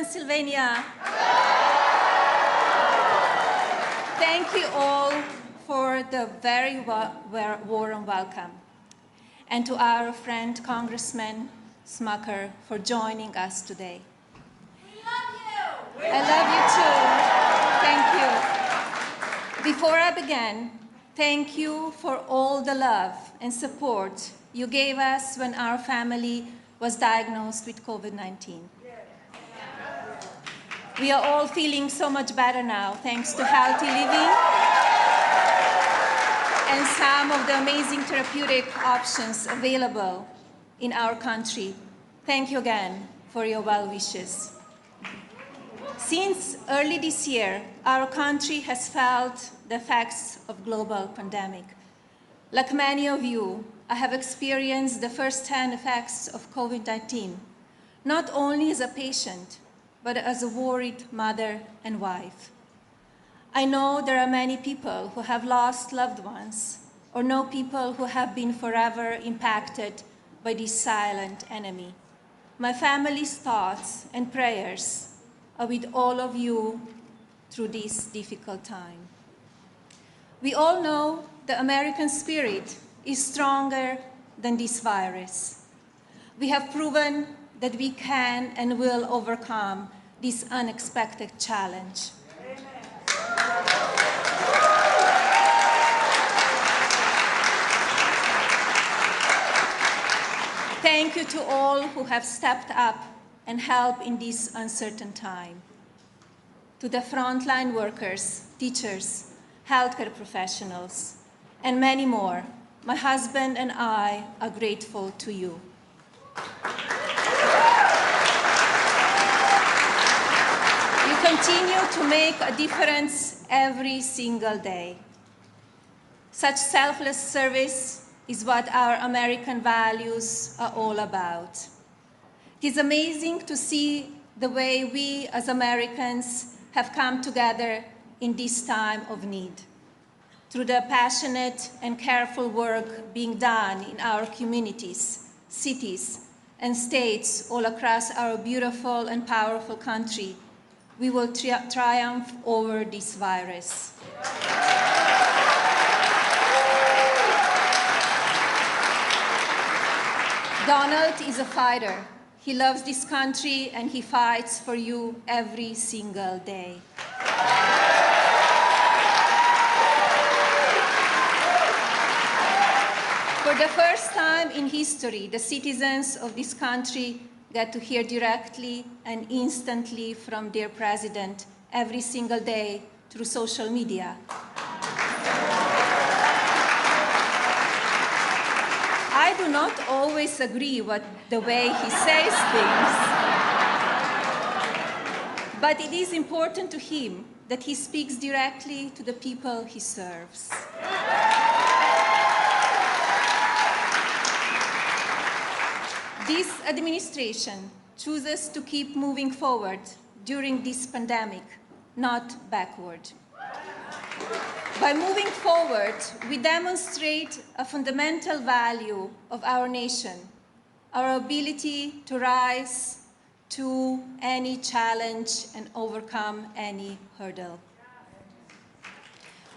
Pennsylvania. Thank you all for the very warm welcome. And to our friend Congressman Smucker for joining us today. We love you! I love you too. Thank you. Before I begin, thank you for all the love and support you gave us when our family was diagnosed with COVID-19. We are all feeling so much better now, thanks to healthy living and some of the amazing therapeutic options available in our country. Thank you again for your well wishes. Since early this year, our country has felt the effects of global pandemic. Like many of you, I have experienced the first-hand effects of COVID-19, not only as a patient, but as a worried mother and wife. I know there are many people who have lost loved ones, or know people who have been forever impacted by this silent enemy. My family's thoughts and prayers are with all of you through this difficult time. We all know the American spirit is stronger than this virus. We have proven that we can and will overcome this unexpected challenge. Thank you to all who have stepped up and helped in this uncertain time. To the frontline workers, teachers, healthcare professionals, and many more, my husband and I are grateful to you. You continue to make a difference every single day. Such selfless service is what our American values are all about. It is amazing to see the way we as Americans have come together in this time of need. Through the passionate and careful work being done in our communities, cities, and states all across our beautiful and powerful country, we will triumph over this virus. Donald is a fighter. He loves this country and he fights for you every single day. For the first time in history, the citizens of this country get to hear directly and instantly from their president every single day through social media. I do not always agree with the way he says things, but it is important to him that he speaks directly to the people he serves. This administration chooses to keep moving forward during this pandemic, not backward. By moving forward, we demonstrate a fundamental value of our nation, our ability to rise to any challenge and overcome any hurdle.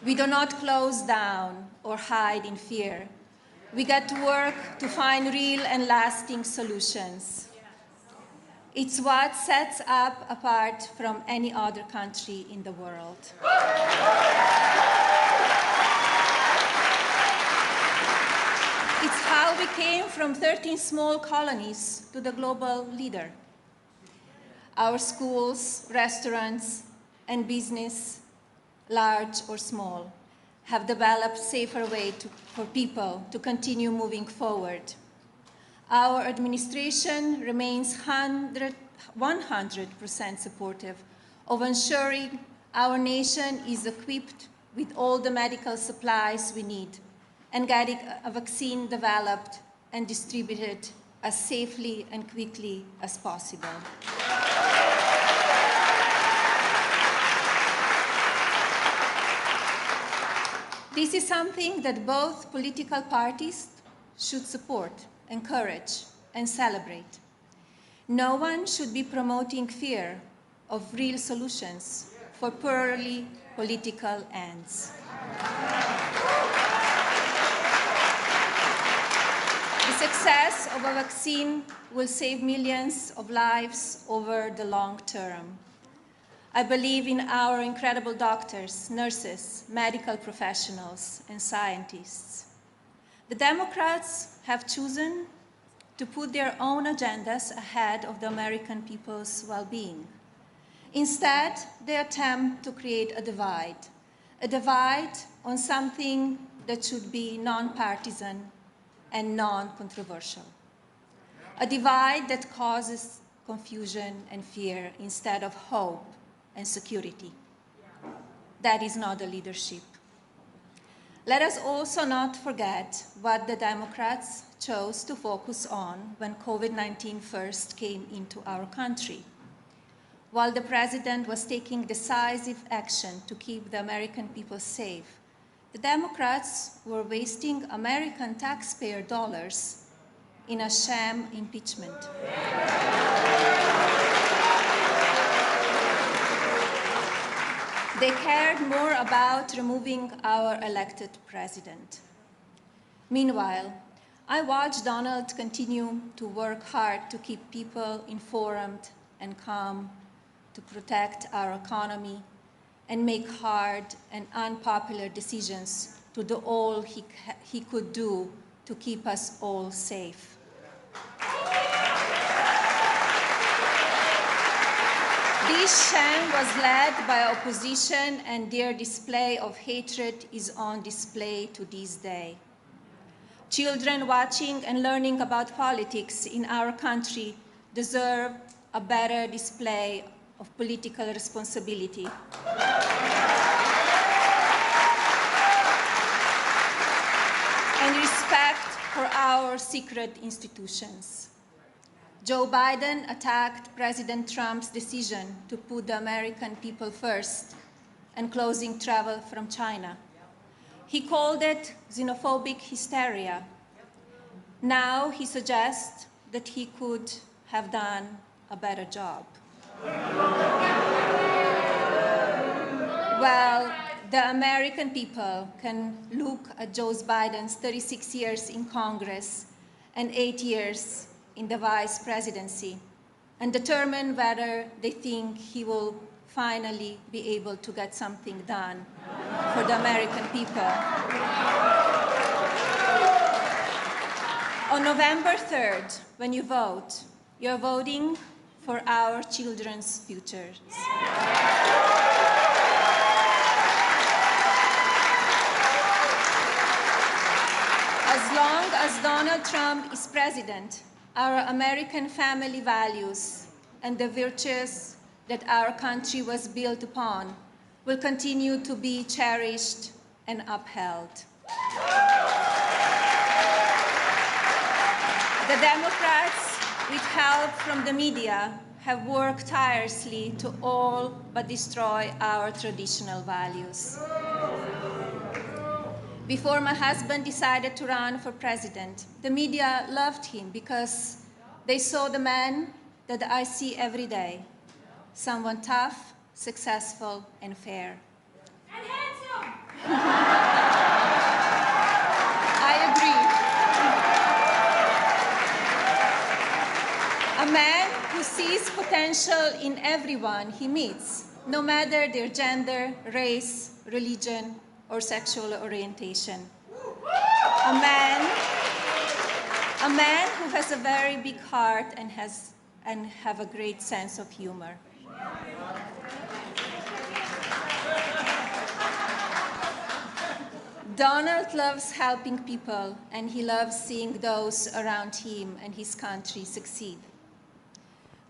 We do not close down or hide in fear. We get to work to find real and lasting solutions. It's what sets us apart from any other country in the world. It's how we came from 13 small colonies to the global leader. Our schools, restaurants, and business, large or small, have developed safer ways for people to continue moving forward. Our administration remains 100% supportive of ensuring our nation is equipped with all the medical supplies we need and getting a vaccine developed and distributed as safely and quickly as possible. This is something that both political parties should support, encourage, and celebrate. No one should be promoting fear of real solutions for purely political ends. The success of a vaccine will save millions of lives over the long term. I believe in our incredible doctors, nurses, medical professionals, and scientists. The Democrats have chosen to put their own agendas ahead of the American people's well-being. Instead, they attempt to create a divide on something that should be non-partisan and non-controversial. A divide that causes confusion and fear instead of hope and security. That is not a leadership. Let us also not forget what the Democrats chose to focus on when COVID-19 first came into our country. While the president was taking decisive action to keep the American people safe, the Democrats were wasting American taxpayer dollars in a sham impeachment. They cared more about removing our elected president. Meanwhile, I watched Donald continue to work hard to keep people informed and calm, to protect our economy, and make hard and unpopular decisions to do all he could do to keep us all safe. This sham was led by opposition, and their display of hatred is on display to this day. Children watching and learning about politics in our country deserve a better display of political responsibility. And respect for our secret institutions. Joe Biden attacked President Trump's decision to put the American people first and closing travel from China. He called it xenophobic hysteria. Now he suggests that he could have done a better job. Well, the American people can look at Joe Biden's 36 years in Congress and 8 years in the vice presidency and determine whether they think he will finally be able to get something done for the American people. On November 3rd, when you vote, you're voting for our children's futures. As long as Donald Trump is president, our American family values and the virtues that our country was built upon will continue to be cherished and upheld. The Democrats, with help from the media, have worked tirelessly to all but destroy our traditional values. Before my husband decided to run for president, the media loved him because they saw the man that I see every day, someone tough, successful, and fair. And handsome! I agree. A man who sees potential in everyone he meets, no matter their gender, race, religion, or sexual orientation. A man who has a very big heart and have a great sense of humor. Donald loves helping people, and he loves seeing those around him and his country succeed.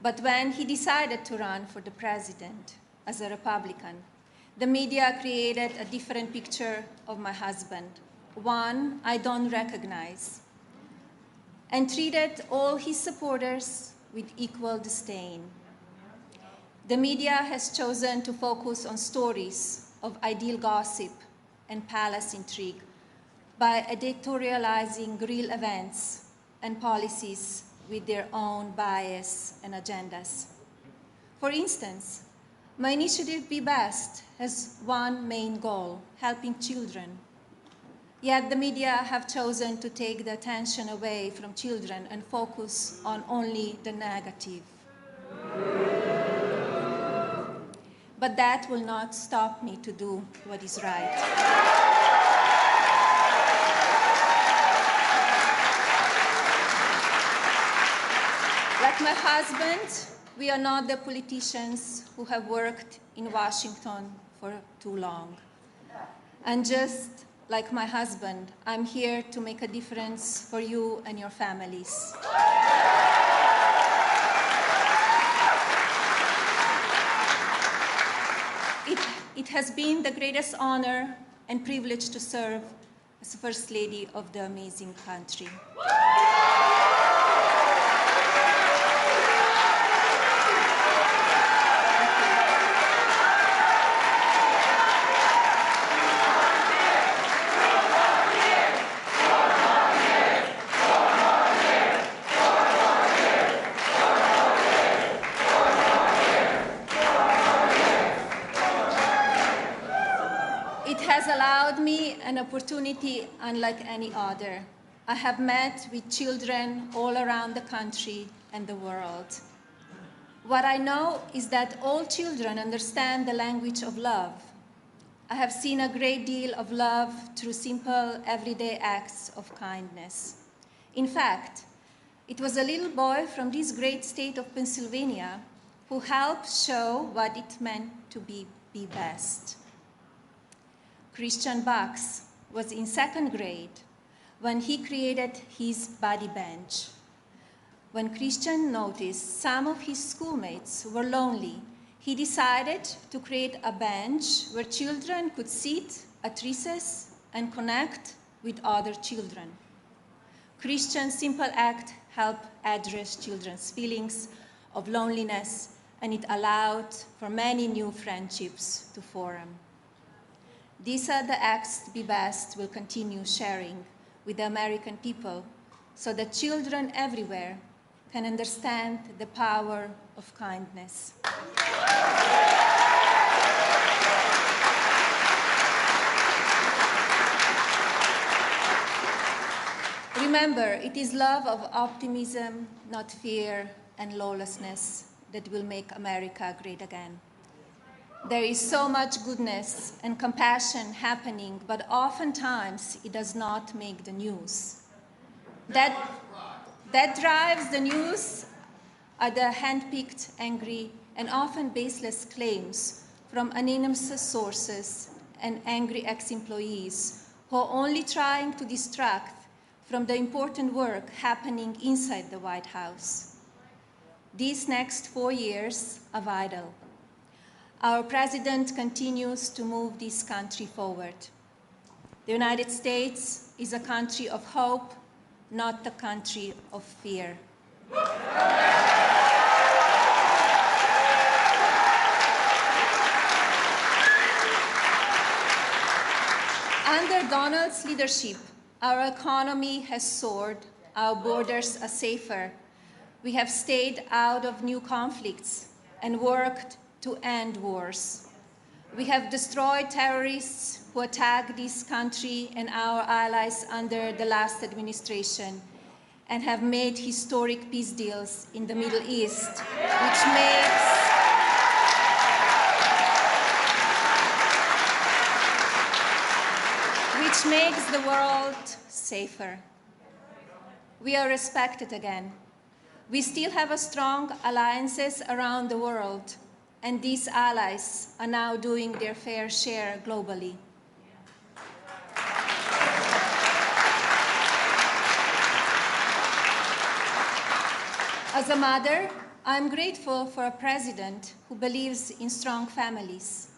But when he decided to run for the president as a Republican, the media created a different picture of my husband, one I don't recognize, and treated all his supporters with equal disdain. The media has chosen to focus on stories of ideal gossip and palace intrigue by editorializing real events and policies with their own bias and agendas. For instance, My initiative Be Best has one main goal: helping children. Yet the media have chosen to take the attention away from children and focus on only the negative. But that will not stop me to do what is right. Like my husband, we are not the politicians who have worked in Washington for too long. And just like my husband, I'm here to make a difference for you and your families. It has been the greatest honor and privilege to serve as First Lady of the amazing country. It has allowed me an opportunity unlike any other. I have met with children all around the country and the world. What I know is that all children understand the language of love. I have seen a great deal of love through simple, everyday acts of kindness. In fact, it was a little boy from this great state of Pennsylvania who helped show what it meant to be best. Christian Bucks was in 2nd grade when he created his buddy bench. When Christian noticed some of his schoolmates were lonely, he decided to create a bench where children could sit at recess and connect with other children. Christian's simple act helped address children's feelings of loneliness, and it allowed for many new friendships to form. These are the acts Be Best will continue sharing with the American people so that children everywhere can understand the power of kindness. Remember, it is love of optimism, not fear and lawlessness, that will make America great again. There is so much goodness and compassion happening, but oftentimes it does not make the news. That drives the news are the hand-picked, angry, and often baseless claims from anonymous sources and angry ex-employees who are only trying to distract from the important work happening inside the White House. These next 4 years are vital. Our president continues to move this country forward. The United States is a country of hope, not a country of fear. Under Donald's leadership, our economy has soared, our borders are safer. We have stayed out of new conflicts and worked to end wars. We have destroyed terrorists who attacked this country and our allies under the last administration, and have made historic peace deals in the Middle East, which makes the world safer. We are respected again. We still have strong alliances around the world, and these allies are now doing their fair share globally. As a mother, I'm grateful for a president who believes in strong families.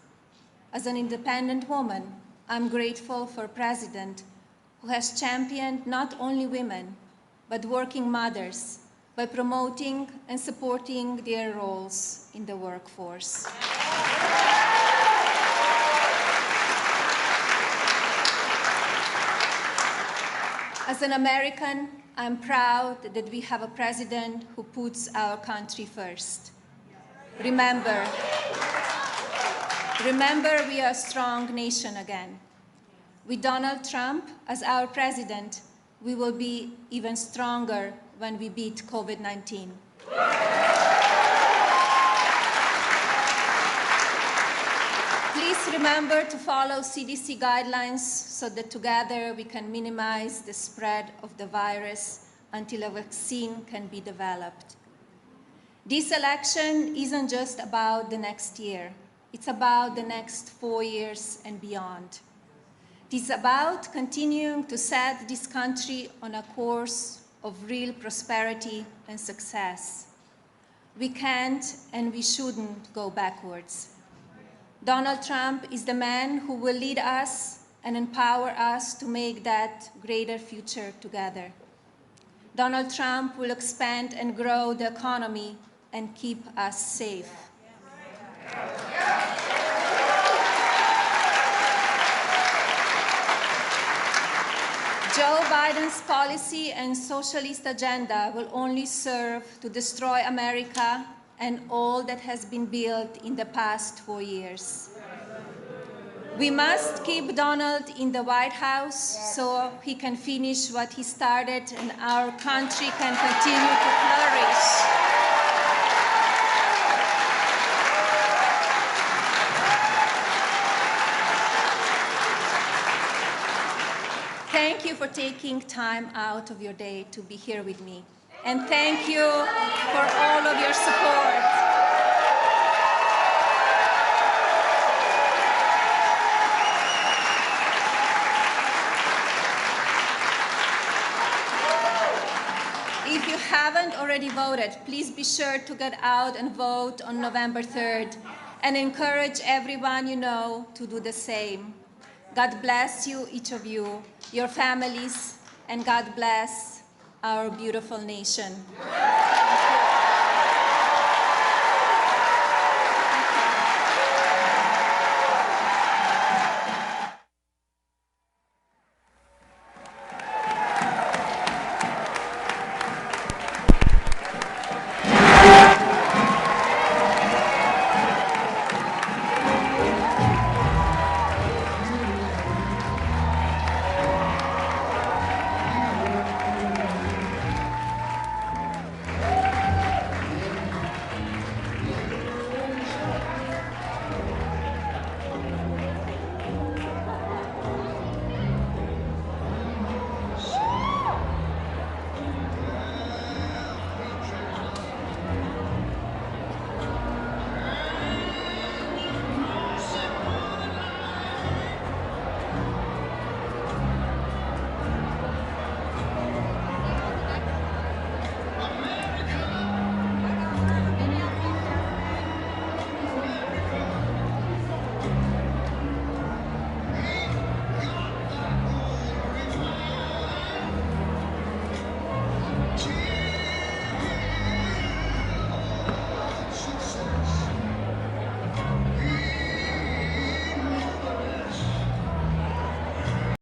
As an independent woman, I'm grateful for a president who has championed not only women, but working mothers by promoting and supporting their roles in the workforce. As an American, I'm proud that we have a president who puts our country first. Remember, Remember, we are a strong nation again. With Donald Trump as our president, we will be even stronger when we beat COVID-19. Please remember to follow CDC guidelines so that together we can minimize the spread of the virus until a vaccine can be developed. This election isn't just about the next year. It's about the next 4 years and beyond. It's about continuing to set this country on a course of real prosperity and success. We can't and we shouldn't go backwards. Donald Trump is the man who will lead us and empower us to make that greater future together. Donald Trump will expand and grow the economy and keep us safe. Joe Biden's policy and socialist agenda will only serve to destroy America and all that has been built in the past 4 years. We must keep Donald in the White House so he can finish what he started and our country can continue to flourish. Thank you for taking time out of your day to be here with me. And thank you for all of your support. If you haven't already voted, please be sure to get out and vote on November 3rd and encourage everyone you know to do the same. God bless you, each of you, your families, and God bless our beautiful nation.